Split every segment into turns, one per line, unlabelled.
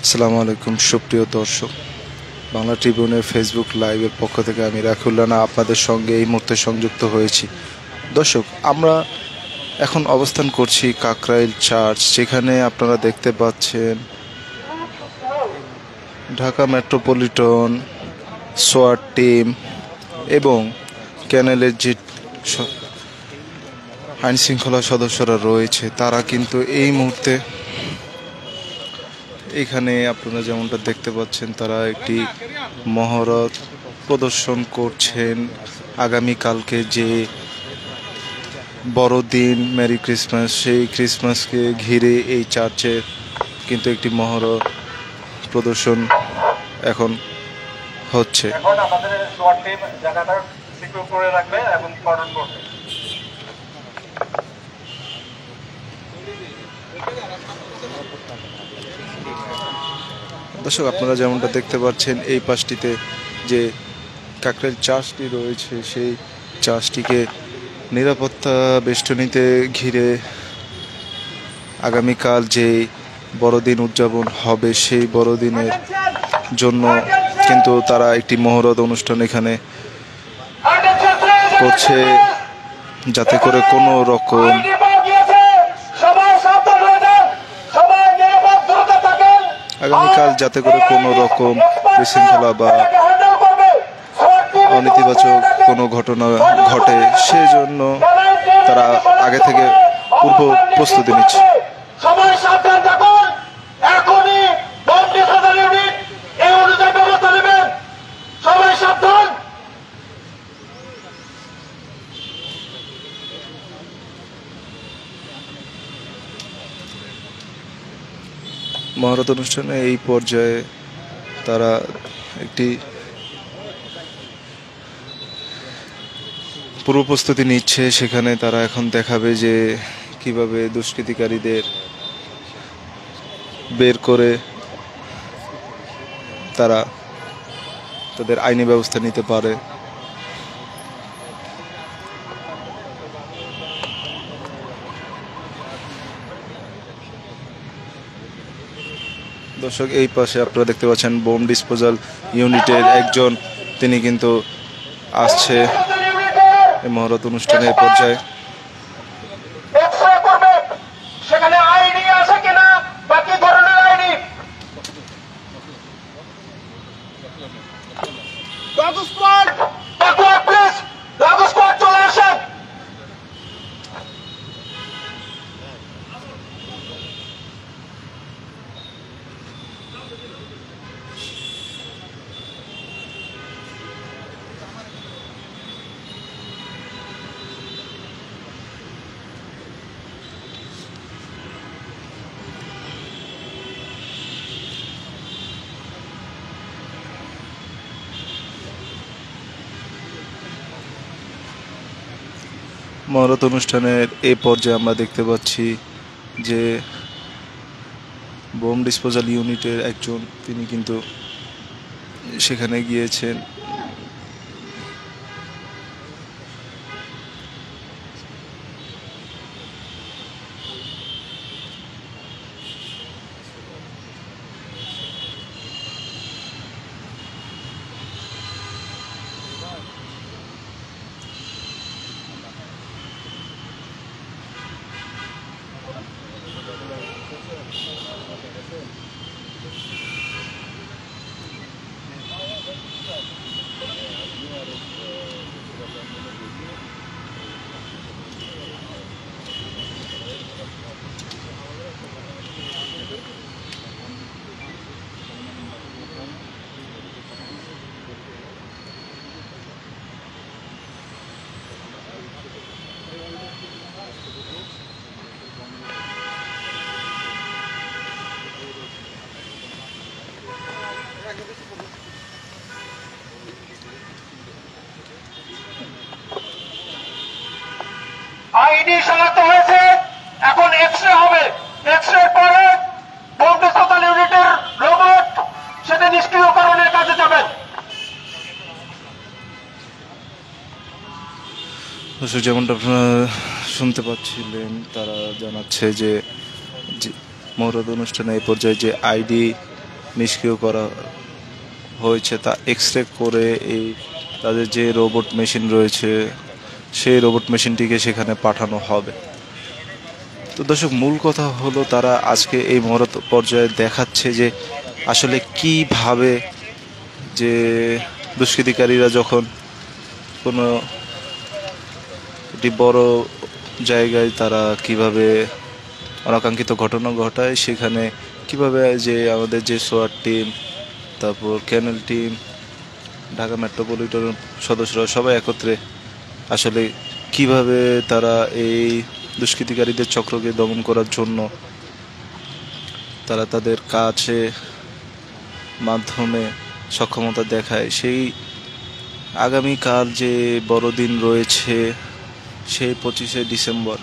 আসসালামু আলাইকুম সুপ্রিয় দর্শক, বাংলা ট্রিবিউনের ফেসবুক লাইভের পক্ষ থেকে আমি রাকিবুল্লাহ আপনাদের সঙ্গে এই মুহূর্তে সংযুক্ত হয়েছি। দর্শক, আমরা এখন অবস্থান করছি কাকরাইল চার্চ, যেখানে আপনারা দেখতে পাচ্ছেন ঢাকা মেট্রোপলিটন সোয়াট টিম এবং ক্যানেলের যে আইন শৃঙ্খলা সদস্যরা রয়েছে তারা কিন্তু এই মুহূর্তে এখানে আপনারা যেমনটা দেখতে পাচ্ছেন তারা একটি মহরত প্রদর্শন করছেন। আগামীকালকে যে বড়দিন মেরি ক্রিসমাস, সেই ক্রিসমাসকে ঘিরে এই চার্চের কিন্তু একটি মহরত প্রদর্শন এখন হচ্ছে। দর্শক, আপনারা যেমনটা দেখতে পাচ্ছেন এই পাশটিতে যে কাকরাইল চার্চটি রয়েছে, সেই চার্চটিকে নিরাপত্তা বেষ্টনীতে ঘিরে আগামীকাল যে বড়দিন উদযাপন হবে সেই বড়দিনের জন্য কিন্তু তারা একটি মহরত অনুষ্ঠান এখানে করছে, যাতে করে কোনো রকম আগামীকাল যাতে করে কোনো রকম বিশৃঙ্খলা বা অনীতিবাচক কোনো ঘটনা ঘটে, সেই জন্য তারা আগে থেকে পূর্ব প্রস্তুতি নিচ্ছে। মহরত অনুষ্ঠানে এই পর্যায়ে তারা একটি পূর্ব প্রস্তুতি নিচ্ছে। সেখানে তারা এখন দেখাবে যে কিভাবে দুষ্কৃতিকারীদের বের করে তারা তাদের আইনি ব্যবস্থা নিতে পারে। দর্শক, এই পাশে আপনারা দেখতে পাচ্ছেন বোম ডিসপোজাল ইউনিটের একজন, তিনি কিন্তু আসছে এই মহরত অনুষ্ঠানের পর্যায়ে। মহরত অনুষ্ঠানের এই পর্যায়ে আমরা দেখতে পাচ্ছি যে বোম ডিসপোজাল ইউনিটের একজন, তিনি কিন্তু সেখানে গিয়েছেন।
আইডি শনাক্ত হয়েছে, এখন এক্সরে হবে। এক্সরে পরে বোম ডিসপোজাল ইউনিটের রোবট সেটা নিষ্ক্রিয়করণের কাজে যাবেন।
যেমনটা আপনারা শুনতে পাচ্ছিলেন, তারা জানাচ্ছে যে মহরত অনুষ্ঠানে এই পর্যায়ে যে আইডি নিষ্ক্রিয় করা হয়েছে তা এক্সরে করে এই তাদের যে রোবট মেশিন রয়েছে সেই রোবট মেশিনটিকে সেখানে পাঠানো হবে। তো দর্শক, মূল কথা হলো তারা আজকে এই মহরত পর্যায়ে দেখাচ্ছে যে আসলে কিভাবে যে দুষ্কৃতিকারীরা যখন কোনো একটি বড় জায়গায় তারা কিভাবে অনাকাঙ্ক্ষিত ঘটনা ঘটায়, সেখানে কিভাবে যে আমাদের যে সোয়াট টিম, তারপর ক্যানেল টিম, ঢাকা মেট্রোপলিটনের সদস্যরা সবাই একত্রে আসলে কিভাবে তারা এই দুষ্কৃতিকারীদের চক্রকে দমন করার জন্য তারা তাদের কাছে মাধ্যমে সক্ষমতা দেখায়। সেই আগামীকাল যে বড়দিন রয়েছে সেই 25শে ডিসেম্বর,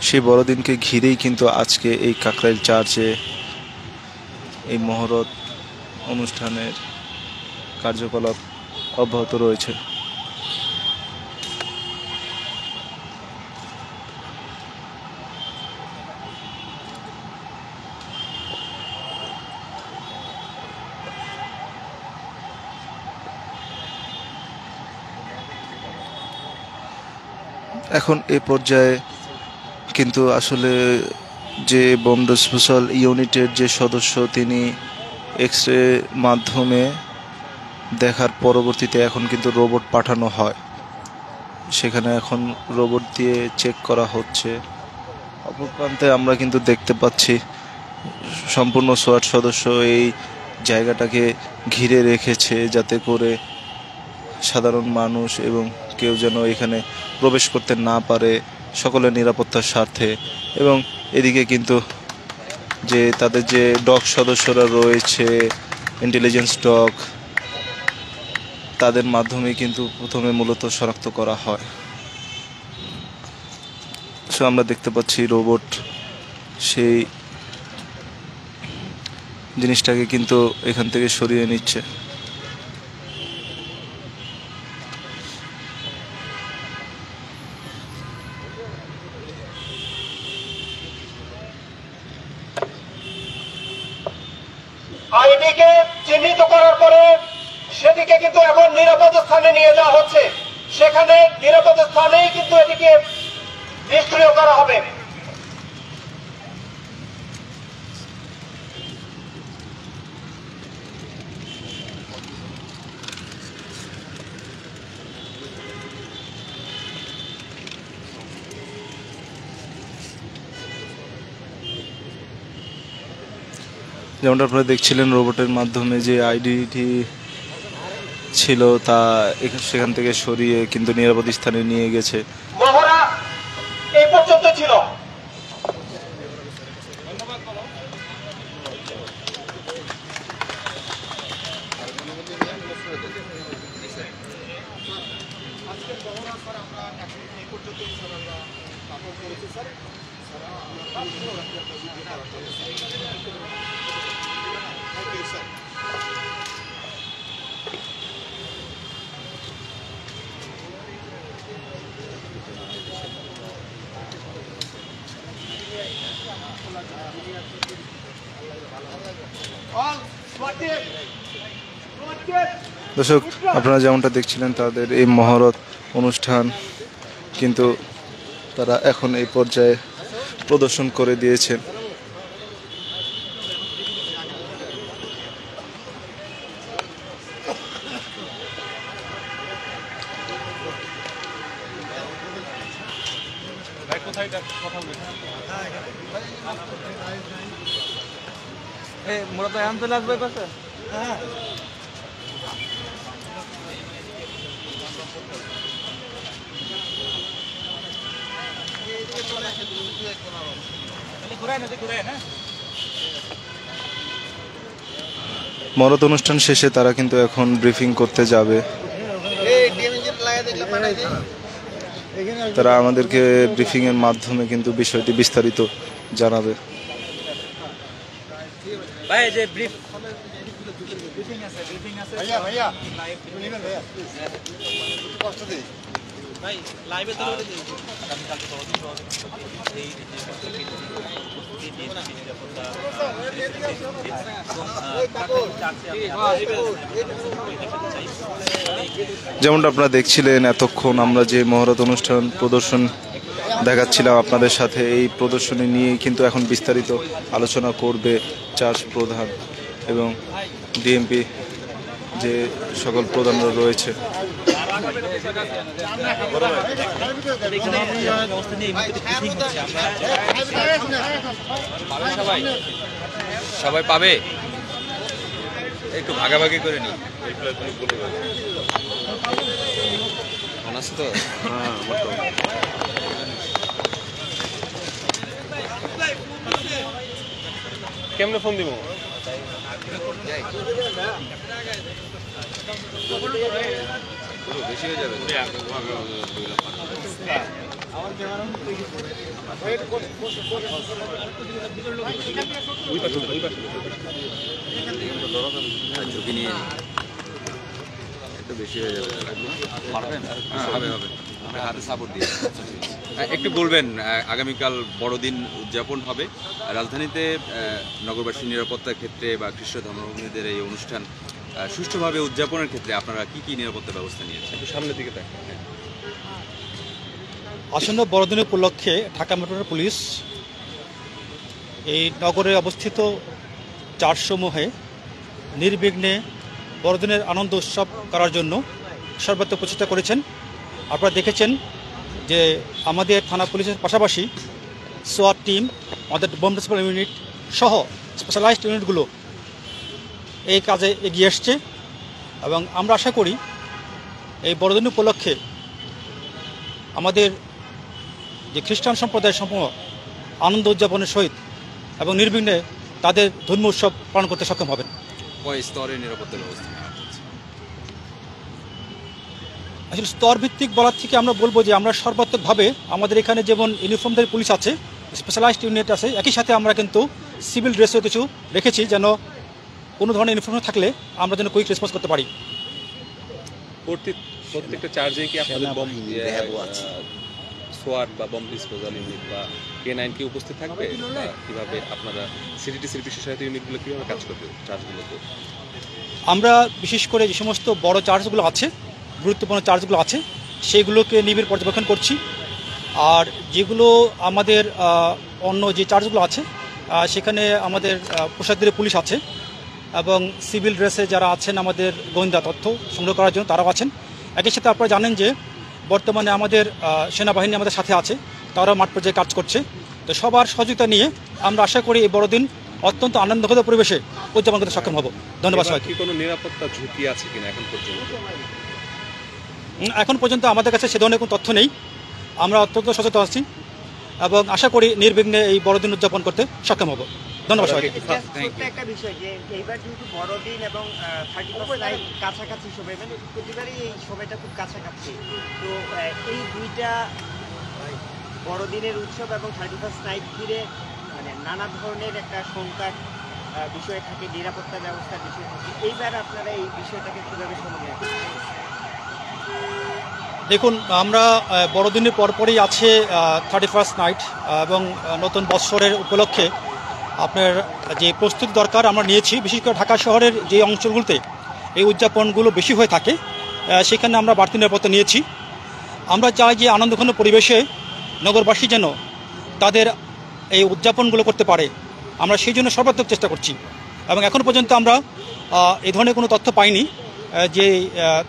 সেই বড়দিনকে ঘিরেই কিন্তু আজকে এই কাকরাইল চার্চে এই মহরত অনুষ্ঠানের কার্যকলাপ অব্যাহত রয়েছে। এখন এ পর্যায়ে কিন্তু আসলে যে বোম ডিসপোজাল ইউনিটের যে সদস্য, তিনি এক্সরে মাধ্যমে দেখার পরবর্তীতে এখন কিন্তু রোবট পাঠানো হয়, সেখানে এখন রোবট দিয়ে চেক করা হচ্ছে। অপর প্রান্তে আমরা কিন্তু দেখতে পাচ্ছি সম্পূর্ণ সোয়াট সদস্য এই জায়গাটাকে ঘিরে রেখেছে যাতে করে সাধারণ মানুষ এবং কেউ যেন এখানে প্রবেশ করতে না পারে, সকলের নিরাপত্তার স্বার্থে। এবং এদিকে কিন্তু যে তাদের যে ডগ সদস্যরা রয়েছে, ইন্টেলিজেন্স ডগ, তাদের মাধ্যমে কিন্তু প্রথমে মূলত শনাক্ত করা হয়। সো আমরা দেখতে পাচ্ছি রোবট সেই জিনিসটাকে কিন্তু এখান থেকে সরিয়ে নিচ্ছে।
আইডিকে চিহ্নিত করার পরে সেদিকে কিন্তু এখন নিরাপদ স্থানে নিয়ে যাওয়া হচ্ছে, সেখানে নিরাপদ স্থানেই কিন্তু এটিকে নিষ্ক্রিয় করা হবে।
যেমনটা আপনারা দেখছিলেন, রোবটের মাধ্যমে যে আইডিটি ছিল তা সেখান থেকে সরিয়ে কিন্তু নিরাপদ স্থানে নিয়ে গেছে।
মহড়া এই পর্যন্ত ছিল।
দর্শক, আপনারা যেমনটা দেখছিলেন তাদের এই মহরত অনুষ্ঠান কিন্তু তারা এখন এই পর্যায়ে প্রদর্শন করে দিয়েছেন।
মোরা তো আনতে লাগবে কাছে। হ্যাঁ,
মহরত অনুষ্ঠান শেষে তারা কিন্তু এখন ব্রিফিং করতে যাবে। তারা আমাদেরকে ব্রিফিং এর মাধ্যমে কিন্তু বিষয়টি বিস্তারিত জানাবে।
ভাই যে ব্রিফিং আছে ভাইয়া ভাইয়া লাইভ নেবেন ভাইয়া কষ্ট দেই
যেমনটা আপনারা দেখছিলেন, এতক্ষণ আমরা যে মহরত অনুষ্ঠান প্রদর্শন দেখাচ্ছিলাম আপনাদের সাথে, এই প্রদর্শনী নিয়ে কিন্তু এখন বিস্তারিত আলোচনা করবে চার্চ প্রধান এবং ডিএমপি যে সকল প্রধানরা রয়েছে।
সবাই পাবে, একটু ভাগাভাগি করে নি। আছে তো
কেমনে ফোন দিব?
বেশি হয়ে যাবে। ঝুঁকি নিয়ে একটু বেশি হয়ে যাবে। পারবেন? হবে হবে, হাতে সাপোর্ট দিয়ে। একটু বলবেন, আগামীকাল বড়দিন উদযাপন হবে রাজধানীতে, নগরবাসীর নিরাপত্তার ক্ষেত্রে বা খ্রিস্ট ধর্মাবলম্বীদের এই অনুষ্ঠান সুষ্ঠুভাবে উদযাপনের ক্ষেত্রে আপনারা কি কি নিরাপত্তা ব্যবস্থা নিয়েছেন? একটু সামনের দিকে দেখেন।
আসন্ন বড়দিন উপলক্ষে ঢাকা মেট্রোর পুলিশ এই নগরে অবস্থিত চার্চসমূহে নির্বিঘ্নে বড়দিনের আনন্দ উৎসব করার জন্য সর্বাত্মক প্রচেষ্টা করেছেন। আপনারা দেখেছেন যে আমাদের থানা পুলিশের পাশাপাশি সোয়াট টিম, আমাদের বোম ডিসপোজাল ইউনিট সহ স্পেশালাইজড ইউনিটগুলো এই কাজে এগিয়ে এসছে এবং আমরা আশা করি এই বড়দিন উপলক্ষে আমাদের যে খ্রিস্টান সম্প্রদায়ের সমূহ আনন্দ উদযাপনের সহিত এবং নির্বিঘ্নে তাদের ধর্মীয় উৎসব পালন করতে সক্ষম হবেন।
কয় স্তরের নিরাপত্তা ব্যবস্থা নেওয়া হচ্ছে?
আসলে স্তর ভিত্তিক বলার থেকে আমরা বলবো যে আমরা সর্বাত্মকভাবে আমাদের এখানে যেমন ইউনিফর্মধারী পুলিশ আছে, স্পেশালাইজড ইউনিট আছে, একই সাথে আমরা কিন্তু সিভিল ড্রেসও কিছু রেখেছি যেন কোনো ধরনের ইউনিফর্ম থাকলে আমরা যেন কুইক রেসপন্স করতে পারি।
প্রত্যেকটা চার্জে কি আপনাদের বম সোয়াট বা বম ডিসপোজাল ইউনিট বা K9 কি উপস্থিত থাকবে? কিভাবে আপনারা সিটিটিসির বিশেষায়িত ইউনিটগুলো কিভাবে কাজ করবে চার্জগুলোতে?
আমরা বিশেষ করে যে সমস্ত বড় চার্জগুলো আছে, গুরুত্বপূর্ণ চার্জগুলো আছে, সেইগুলোকে নিবিড় পর্যবেক্ষণ করছি। আর যেগুলো আমাদের অন্য যে চার্জগুলো আছে সেখানে আমাদের প্রশাসনের পুলিশ আছে এবং সিভিল ড্রেসে যারা আছেন আমাদের গোয়েন্দা তথ্য সংগ্রহ করার জন্য তারাও আছেন। একই সাথে আপনারা জানেন যে বর্তমানে আমাদের সেনাবাহিনী আমাদের সাথে আছে, তারাও মাঠ পর্যায়ে কাজ করছে। তো সবার সহযোগিতা নিয়ে আমরা আশা করি এই বড়দিন অত্যন্ত আনন্দঘন পরিবেশে উদযাপন করতে সক্ষম হব। ধন্যবাদ সবাইকে।
কি কোনো নিরাপত্তা ঝুঁকি আছে কিনা এখন পর্যন্ত?
এখন পর্যন্ত আমাদের কাছে সে ধরনের কোনো তথ্য নেই। আমরা অত্যন্ত সচেতন আছি এবং আশা করি নির্বিঘ্নে এই বড়দিন উদযাপন করতে সক্ষম হব। ধন্যবাদ সবাইকে।
একটা বিষয় যে এইবার যেহেতু বড়দিন এবং 31st নাইট কাছাকাছি সময়, মানে প্রতিবারই এই সময়টা খুব কাছাকাছি, তো এই দুইটা বড়দিনের উৎসব এবং 31st নাইট ঘিরে মানে নানা ধরনের একটা শঙ্কার বিষয় থাকে, নিরাপত্তা ব্যবস্থার বিষয় থাকে। এইবার আপনারা এই বিষয়টাকে কীভাবে সমাধান করছেন?
দেখুন, আমরা বড়দিনের পরপরই আছে 31st নাইট এবং নতুন বৎসরের উপলক্ষে আপনার যে প্রস্তুতি দরকার আমরা নিয়েছি। বিশেষ করে ঢাকা শহরের যে অঞ্চলগুলোতে এই উদযাপনগুলো বেশি হয়ে থাকে সেখানে আমরা বাড়তি নিরাপত্তা নিয়েছি। আমরা চাই যে আনন্দঘন পরিবেশে নগরবাসী যেন তাদের এই উদযাপনগুলো করতে পারে, আমরা সেই জন্য সর্বাত্মক চেষ্টা করছি এবং এখন পর্যন্ত আমরা এই ধরনের কোনো তথ্য পাইনি যে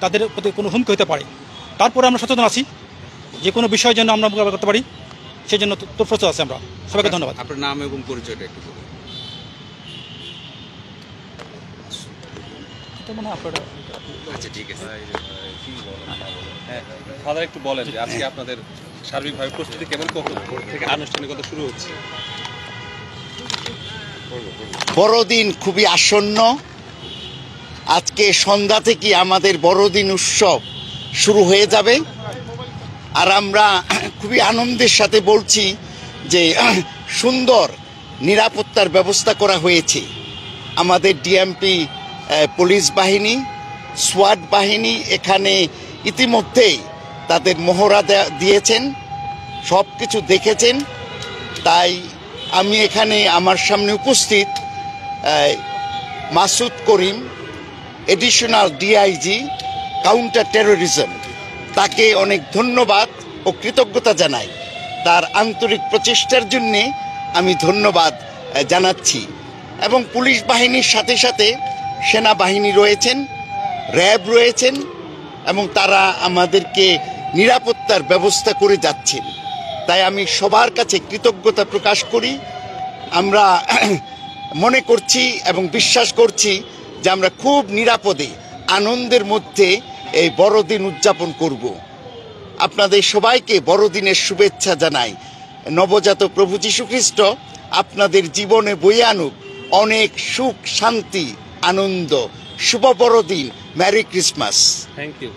তাদের প্রতি কোনো হুমকি হতে পারে। তারপরে আমরা সচেতন আছি যে কোনো বিষয় যেন আমরা মোকাবিলা করতে পারি, সেই জন্য প্রস্তুত আছি আমরা। সবাইকে ধন্যবাদ।
আপনার নাম এবং পরিচয়টা একটু বলুন। আচ্ছা, ঠিক আছে।
হ্যাঁ, ফাদার একটু বলেন যে আজকে আপনাদের সার্বিকভাবে প্রস্তুতি কেমন, কখন থেকে আনুষ্ঠানিকতা শুরু হচ্ছে?
বড়দিন খুবই আসন্ন। আজকে সন্ধ্যা থেকে আমাদের বড়দিন উৎসব শুরু হয়ে যাবে। আর আমরা খুবই আনন্দের সাথে বলছি যে সুন্দর নিরাপত্তার ব্যবস্থা করা হয়েছে। আমাদের ডিএমপি পুলিশ বাহিনী, সোয়াট বাহিনী এখানে ইতিমধ্যেই তাদের মহড়া দিয়েছেন, সব কিছু দেখেছেন। তাই আমি এখানে আমার সামনে উপস্থিত মাসুদ করিম, এডিশনাল ডিআইজি কাউন্টার টেরোরিজম, তাকে অনেক ধন্যবাদ ও কৃতজ্ঞতা জানাই। তার আন্তরিক প্রচেষ্টার জন্যে আমি ধন্যবাদ জানাচ্ছি। এবং পুলিশ বাহিনীর সাথে সাথে সেনাবাহিনী রয়েছেন, র্যাব রয়েছেন, এবং তারা আমাদেরকে নিরাপত্তার ব্যবস্থা করে যাচ্ছেন। তাই আমি সবার কাছে কৃতজ্ঞতা প্রকাশ করি। আমরা মনে করছি এবং বিশ্বাস করছি যে আমরা খুব নিরাপদে আনন্দের মধ্যে এই বড়দিন উদযাপন করব। আপনাদের সবাইকে বড়দিনের শুভেচ্ছা জানাই। নবজাত প্রভু যীশু খ্রিস্ট আপনাদের জীবনে বয়ে আনুক অনেক সুখ, শান্তি, আনন্দ। শুভ বড়দিন, মেরি ক্রিসমাস।
Thank you.